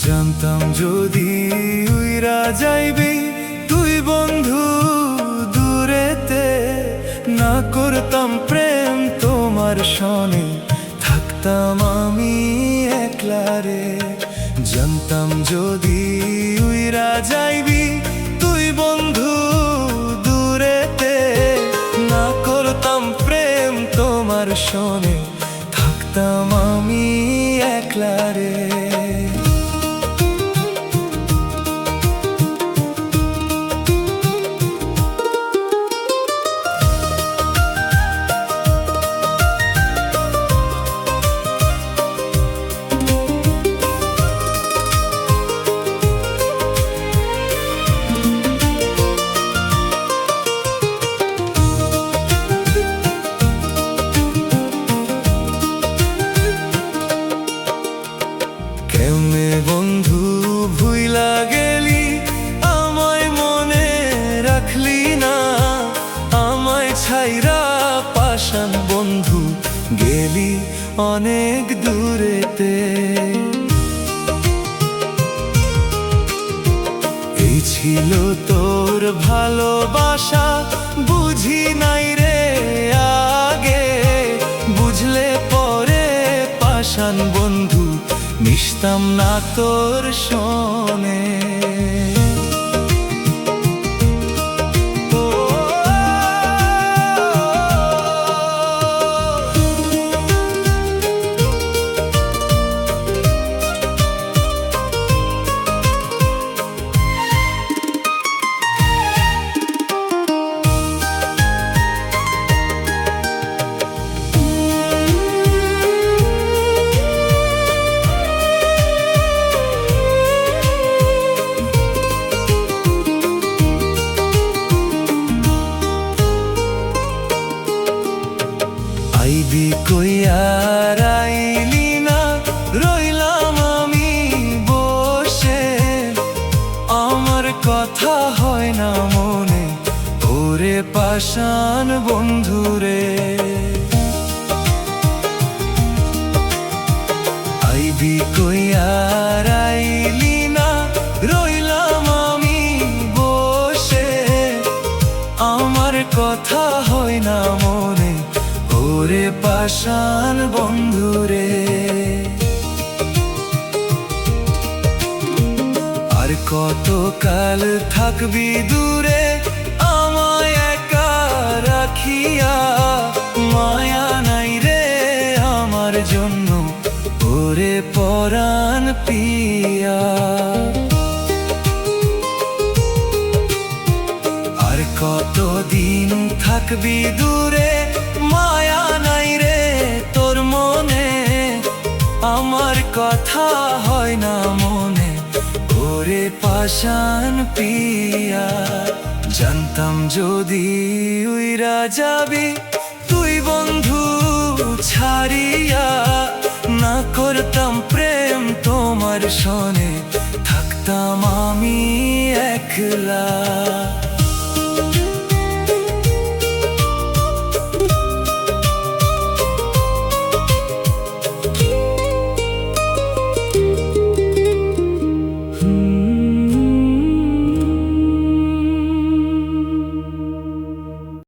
জানতাম যদি উইরা যাইবি তুই বন্ধু দূরেতে, না করতাম প্রেম তোমার সনে, থাকতাম আমি একলা রে। জানতাম যদি উইরা যাইবি তুই বন্ধু দূরেতে, না করতাম প্রেম তোমার সনে, থাকতাম আমি একলা রে। কেমনে বন্ধু ভুইলা গেলি, আমায় মনে রাখলি না, আমায় ছাইরা পাশান বন্ধু গেলি অনেক দূরেতে। এই ছিল তোর ভালোবাসা, বুঝি নাই রে আগে, বুঝলে পরে পাশান বন্ধু মিশতাম না তোর সনে। আইবি কইয়ার আইলি না, রইলাম আমি বসে, আমার কথা হয় না মনে, ওরে পাশান বন্ধুরে। আইবি কইয়ার আইলি না, রইলাম আমি বসে, আমার কথা হয় না মনে, ওরে পাশান বন্ধুরে। আর কত কাল থাকবি দূরে আমায় একা রাখিয়া, মায়া নাই রে আমার জন্য ওরে পরাণ পিয়া। আর কতদিন থাকবি দূরে, মায়া নাই রে তোর মনে, আমার কথা হয় না মনে, ওরে পাশান পিয়া। জানতাম যদি উইরা যাবি তুই বন্ধু ছাড়িয়া, না করতাম প্রেম তোমার সনে, থাকতাম আমি একলা।